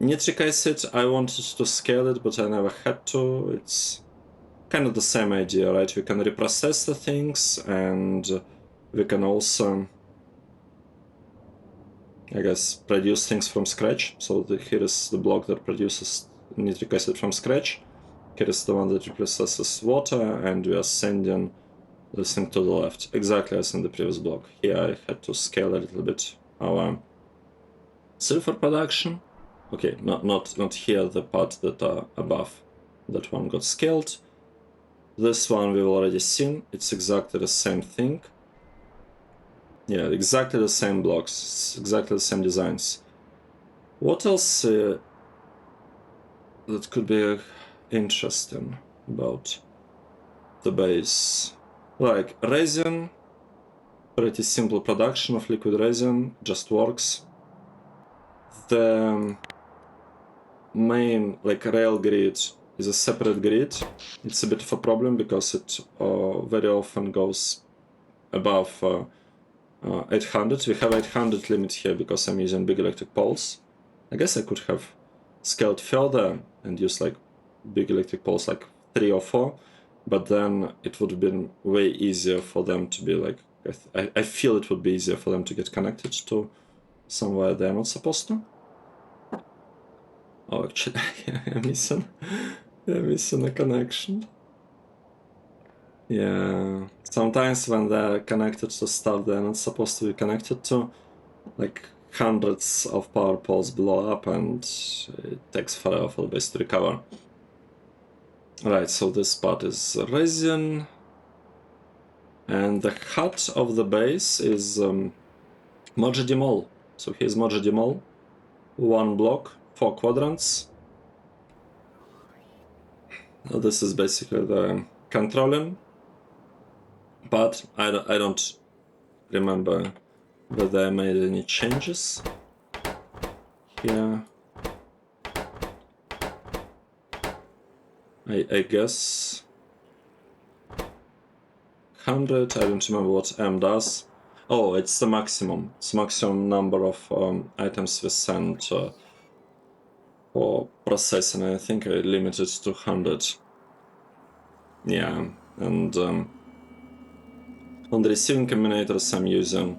Speaker 1: Nitric acid, I wanted to scale it, but I never had to. It's kind of the same idea, right? We can reprocess the things, and we can also, I guess, produce things from scratch. So here is the block that produces nitric acid from scratch. Here is the one that reprocesses water, and we are sending this thing to the left, exactly as in the previous block. Here I had to scale a little bit our sulfur production. Okay, not here, the part that are above. That one got scaled. This one we've already seen. It's exactly the same thing. Yeah, exactly the same blocks, exactly the same designs. What else that could be interesting about the base? Like resin, pretty simple production of liquid resin, just works. The main, like, rail grid is a separate grid. It's a bit of a problem because it very often goes above 800. We have 800 limit here because I'm using big electric poles. I guess I could have scaled further and used like big electric poles, like 3 or 4, but then it would have been way easier for them to be like, I feel it would be easier for them to get connected to somewhere they're not supposed to. Oh, actually, I'm missing a connection. Yeah, sometimes when they're connected to stuff they're not supposed to be connected to, like hundreds of power poles blow up and it takes forever for the base to recover. Right, so this part is resin, and the hut of the base is Modjadimol. So here's Modjadimol, 1 block, 4 quadrants. This is basically the controlling, but I don't remember whether I made any changes here. I guess 100, I don't remember what M does. Oh, it's the maximum. It's maximum number of items we send for processing. I think I limited to 100. Yeah, and on the receiving combinators I'm using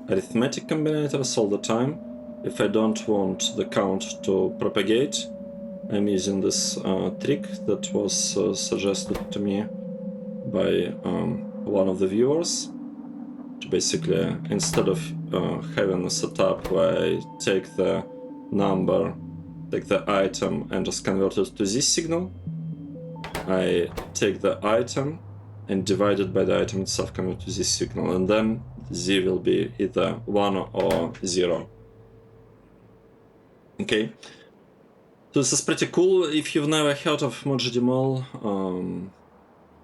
Speaker 1: arithmetic combinators all the time. If I don't want the count to propagate, I'm using this trick that was suggested to me by one of the viewers. Basically, instead of having a setup where I take the number, take the item, and just convert it to this signal, I take the item and divide it by the item itself, convert to this signal, and then Z will be either 1 or 0. Okay. So this is pretty cool. If you've never heard of Modjadimol,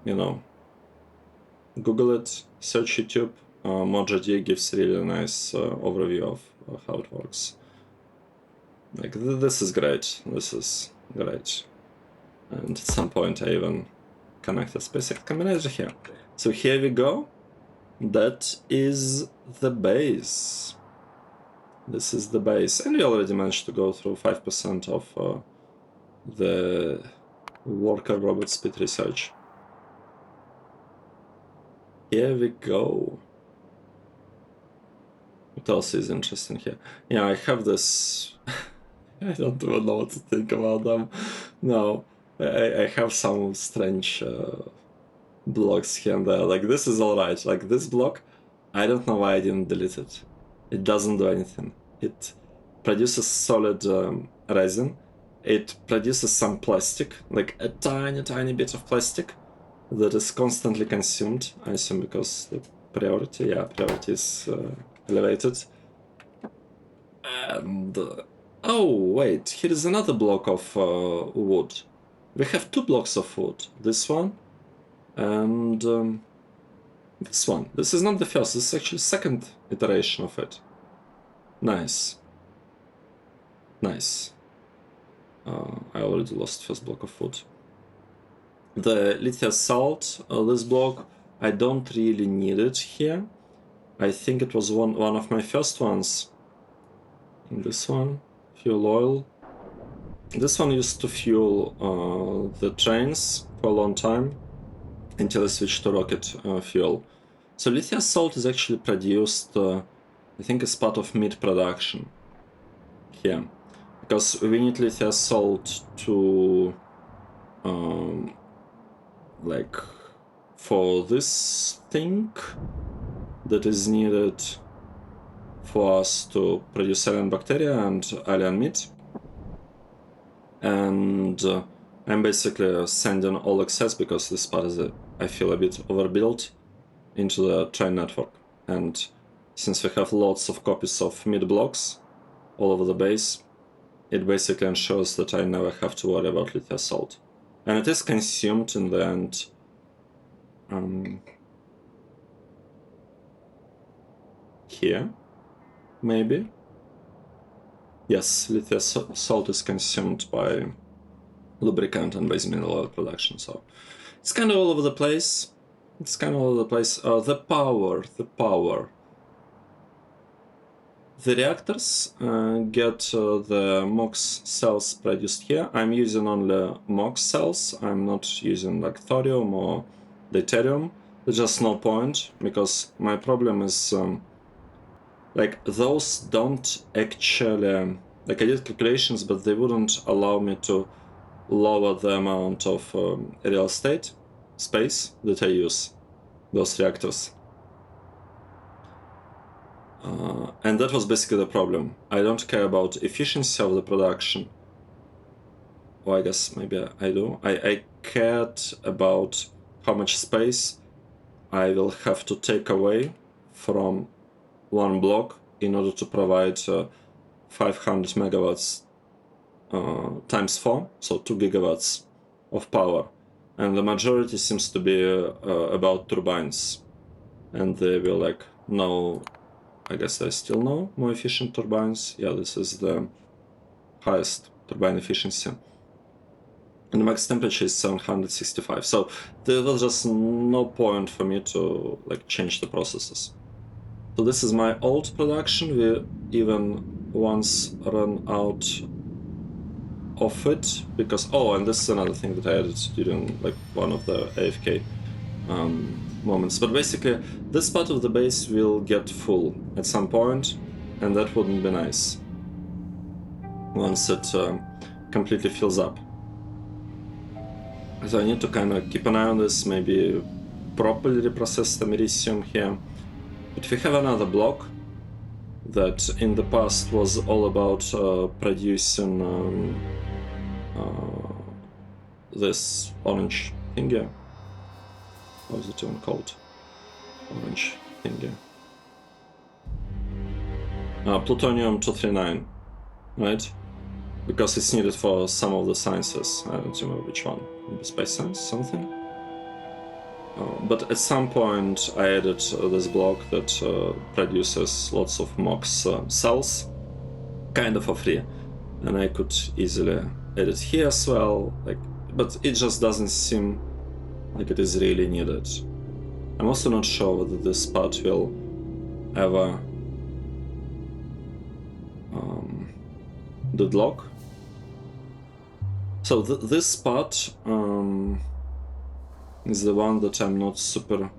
Speaker 1: you know, Google it, search YouTube. Modjad gives really nice overview of how it works. Like, this is great. This is great. And at some point I even connected SpaceX combinator here. So here we go. That is the base. This is the base. And we already managed to go through 5% of the worker robot speed research. Here we go. What else is interesting here? Yeah, I have this... I don't even know what to think about them. No, I have some strange blocks here and there. Like, this is alright. Like, this block, I don't know why I didn't delete it. It doesn't do anything. It produces solid resin. It produces some plastic, like a tiny bit of plastic that is constantly consumed, I assume because the priority is elevated. And oh wait, here is another block of wood we have 2 blocks of wood. This one and this one. This is not the first, this is actually second iteration of it. Nice. Nice. I already lost first block of wood. The lithium salt, this block, I don't really need it here. I think it was one of my first ones. In this one, fuel oil. This one used to fuel the trains for a long time until I switched to rocket fuel. So lithium salt is actually produced, I think, as part of meat production here, because we need lithium salt to like for this thing that is needed for us to produce alien bacteria and alien meat. And I'm basically sending all excess, because this part is, I feel, a bit overbuilt, into the train network. And since we have lots of copies of meat blocks all over the base, it basically ensures that I never have to worry about lithium salt. And it is consumed in the end. Here, maybe? Yes, lithium salt is consumed by lubricant and base mineral oil production, so it's kind of all over the place. It's kind of all over the place. The power. The reactors get the MOX cells produced here. I'm using only MOX cells. I'm not using like thorium or deuterium. There's just no point, because my problem is like those don't actually, like I did calculations, but they wouldn't allow me to lower the amount of real estate space that I use those reactors. And that was basically the problem. I don't care about efficiency of the production. Well, I guess maybe I do. I cared about how much space I will have to take away from one block in order to provide 500 megawatts times 4, so 2 gigawatts of power. And the majority seems to be about turbines. And they will like, no, I guess I still know more efficient turbines. Yeah, this is the highest turbine efficiency. And the max temperature is 765. So there was just no point for me to like change the processes. So this is my old production. We even once ran out of it because, oh, and this is another thing that I added during like one of the AFK moments. But basically, this part of the base will get full at some point, and that wouldn't be nice once it completely fills up. So I need to kind of keep an eye on this, maybe properly reprocess the americium here. But we have another block that in the past was all about producing this orange thingy. What is it even called? Orange thingy. Plutonium-239, right? Because it's needed for some of the sciences. I don't remember which one. Maybe space science, something? But at some point I added this block that produces lots of MOX cells, kind of for free, and I could easily add it here as well. Like, but it just doesn't seem like it is really needed. I'm also not sure whether this part will ever deadlock. So this part is the one that I'm not super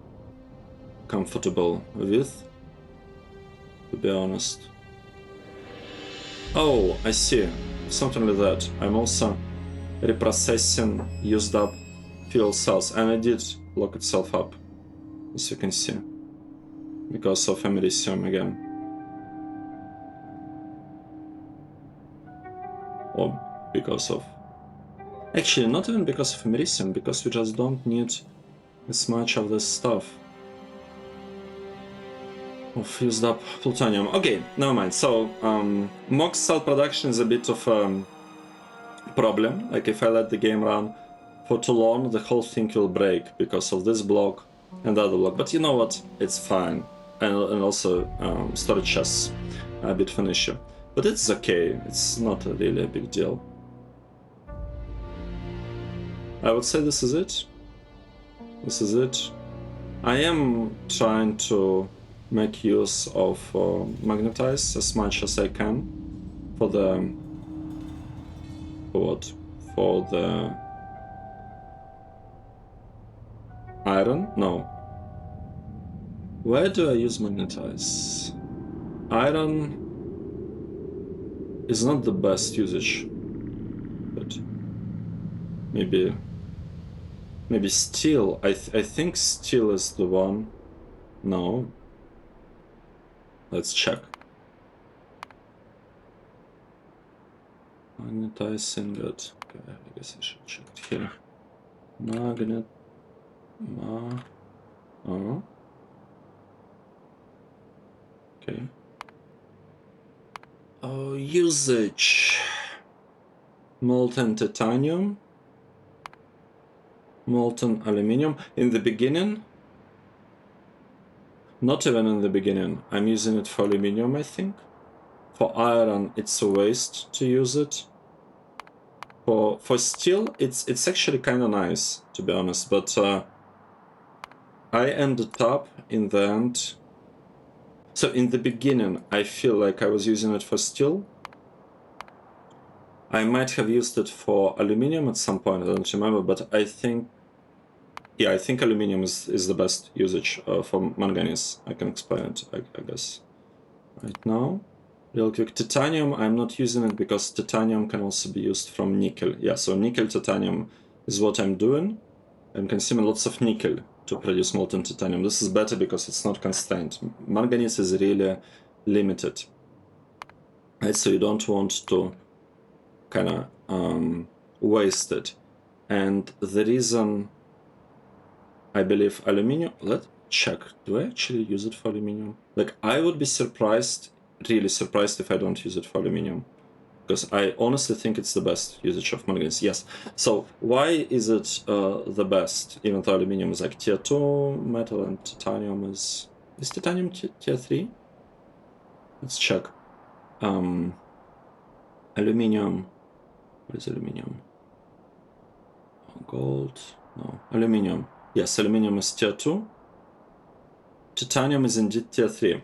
Speaker 1: comfortable with, to be honest. Oh, I see. Something like that. I'm also reprocessing used up fuel cells, and it did lock itself up, as you can see, because of americium again. Or because of... Actually, not even because of americium, because we just don't need as much of this stuff. Of used up plutonium. Okay, never mind. So, MOX cell production is a bit of a problem. Like, if I let the game run for too long, the whole thing will break because of this block and the other block. But you know what? It's fine. And also storage chests are a bit of an issue. But it's okay. It's not really a big deal. I would say this is it. This is it. I am trying to make use of magnetize as much as I can for the for the iron. No, where do I use magnetize? Iron is not the best usage, but maybe steel. I think steel is the one. No, let's check. Magnetize ingot. Okay, I guess I should check it here. Magnet. Oh. Okay. Oh, usage. Molten titanium. Molten aluminium. In the beginning? Not even in the beginning. I'm using it for aluminium, I think. For iron, it's a waste to use it. For steel, it's actually kind of nice, to be honest, but I ended up in the end. So in the beginning, I feel like I was using it for steel. I might have used it for aluminium at some point, I don't remember, but I think, yeah, I think aluminium is the best usage for manganese. I can explain it, I guess, right now. Real quick, titanium, I'm not using it because titanium can also be used from nickel. Yeah, so nickel titanium is what I'm doing. I'm consuming lots of nickel to produce molten titanium. This is better because it's not constrained. Manganese is really limited. Right, so you don't want to kind of waste it. And the reason I believe aluminium, let's check, do I actually use it for aluminium? Like, I would be surprised, really surprised if I don't use it for aluminium. Because I honestly think it's the best usage of manganese. Yes. So why is it the best? Even though aluminium is like tier 2 metal and titanium is titanium tier 3? Let's check. Aluminium. What is aluminium? Gold. No. Aluminium. Yes, aluminium is tier 2. Titanium is indeed tier 3.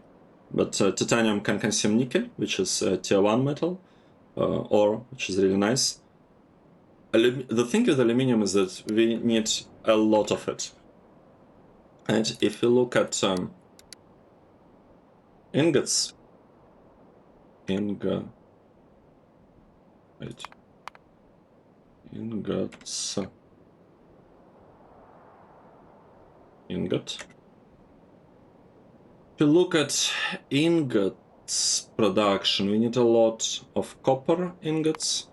Speaker 1: But titanium can consume nickel, which is tier 1 metal, ore, which is really nice. The thing with aluminium is that we need a lot of it. And if you look at ingots, ingots, ingot. If you look at ingots production, we need a lot of copper ingots.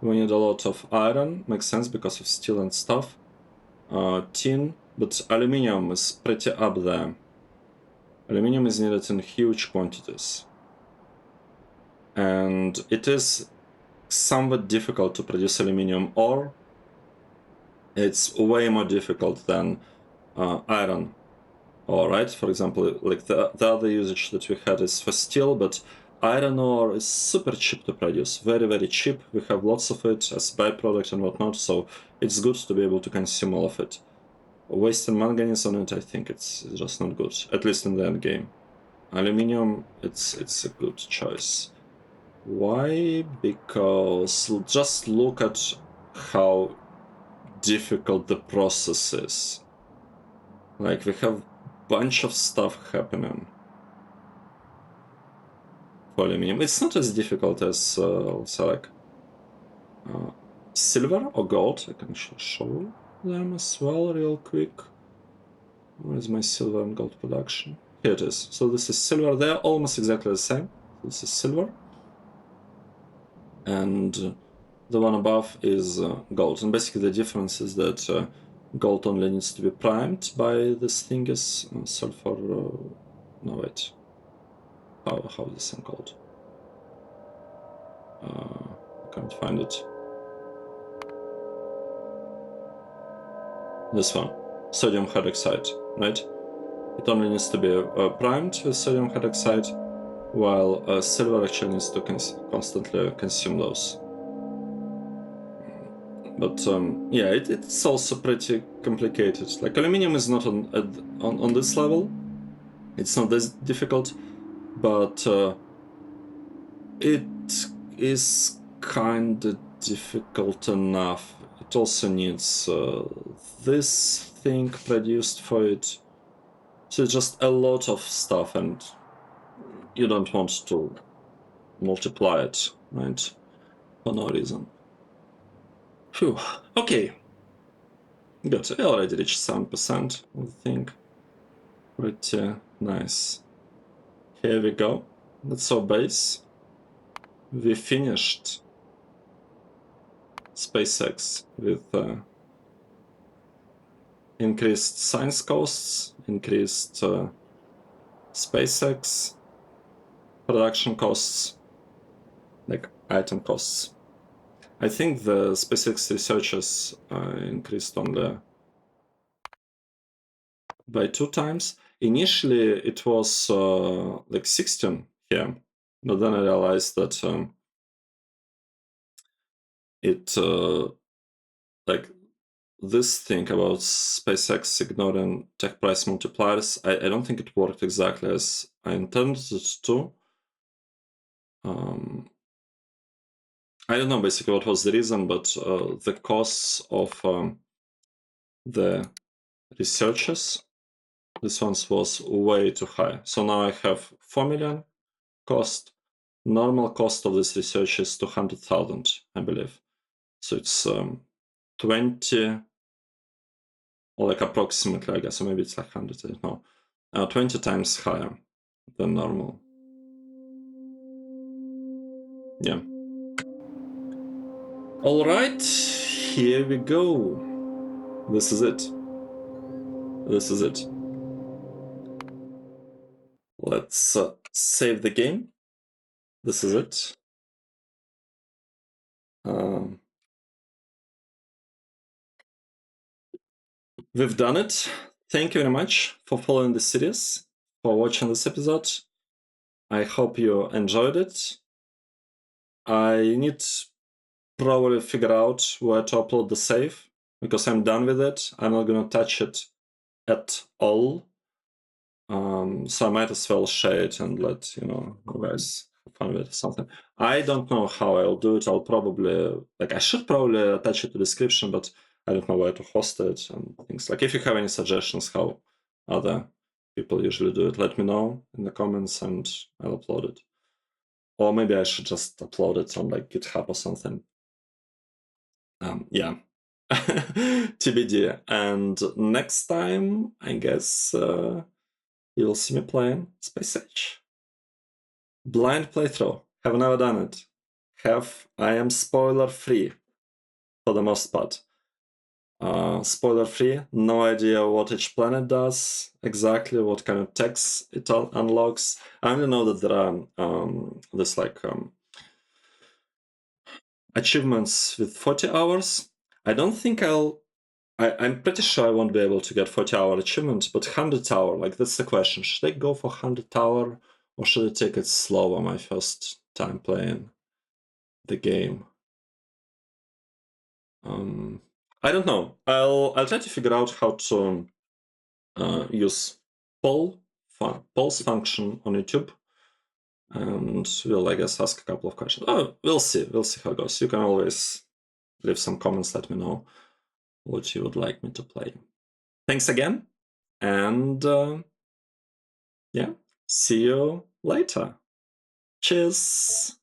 Speaker 1: We need a lot of iron, makes sense because of steel and stuff. Tin, but aluminium is pretty up there. Aluminium is needed in huge quantities. And it is somewhat difficult to produce aluminium ore. It's way more difficult than iron ore, right? For example, like the other usage that we had is for steel, but iron ore is super cheap to produce, very, very cheap. We have lots of it as byproduct and whatnot, so it's good to be able to consume all of it. Wasting manganese on it, I think it's just not good, at least in the end game. Aluminium, it's a good choice. Why? Because just look at how difficult the process is. Like, we have a bunch of stuff happening for aluminium. It's not as difficult as, also like, silver or gold. I can show them as well real quick. Where is my silver and gold production? Here it is. So this is silver. They're almost exactly the same. This is silver. And the one above is gold. And basically the difference is that gold only needs to be primed by this thing is sulfur. No, wait. How is this thing called? I can't find it. This one, sodium hydroxide, right? It only needs to be primed with sodium hydroxide, while silver actually needs to constantly consume those. But yeah, it's also pretty complicated. Like aluminum is not on this level. It's not this difficult, but it is kind of difficult enough. It also needs this thing produced for it. So just a lot of stuff, and you don't want to multiply it, right? For no reason. Phew. Okay. Good. I already reached 7%, I think. Pretty nice. Here we go. That's our base. We finished SpaceX with increased science costs, increased SpaceX production costs, like item costs. I think the SpaceX researchers increased only by 2 times. Initially, it was like 16 here, but then I realized that it like this thing about SpaceX ignoring tech price multipliers, I don't think it worked exactly as I intended it to. I don't know basically what was the reason, but the costs of the researchers, this one was way too high. So now I have 4 million cost. Normal cost of this research is 200,000, I believe. So it's 20, or like approximately, I guess, or maybe it's like 100, I don't know. 20 times higher than normal. Yeah. All right, here we go. This is it. This is it. Let's save the game. This is it. We've done it. Thank you very much for following this series, for watching this episode. I hope you enjoyed it. I need probably figure out where to upload the save, because I'm done with it. I'm not gonna touch it at all. So I might as well share it and let you guys have fun with it or something. I don't know how I'll do it. I'll probably, I should probably attach it to the description, but I don't know where to host it and things. Like, if you have any suggestions how other people usually do it, let me know in the comments and I'll upload it. Or maybe I should just upload it on GitHub or something. Yeah. TBD. And next time, I guess you'll see me playing Space Age. Blind playthrough. Have never done it. I am spoiler free for the most part. Spoiler free, no idea what each planet does, exactly what kind of techs it unlocks. I only know that there are this achievements with 40 hours. I don't think I'm pretty sure I won't be able to get 40-hour achievement, but 100-hour, that's the question. Should I go for 100-hour, or should I take it slow on my first time playing the game? I don't know. I'll try to figure out how to use polls function on YouTube, and we'll, I guess, ask a couple of questions. Oh, we'll see how it goes. You can always leave some comments, let me know what you would like me to play. Thanks again, and yeah, see you later. Cheers.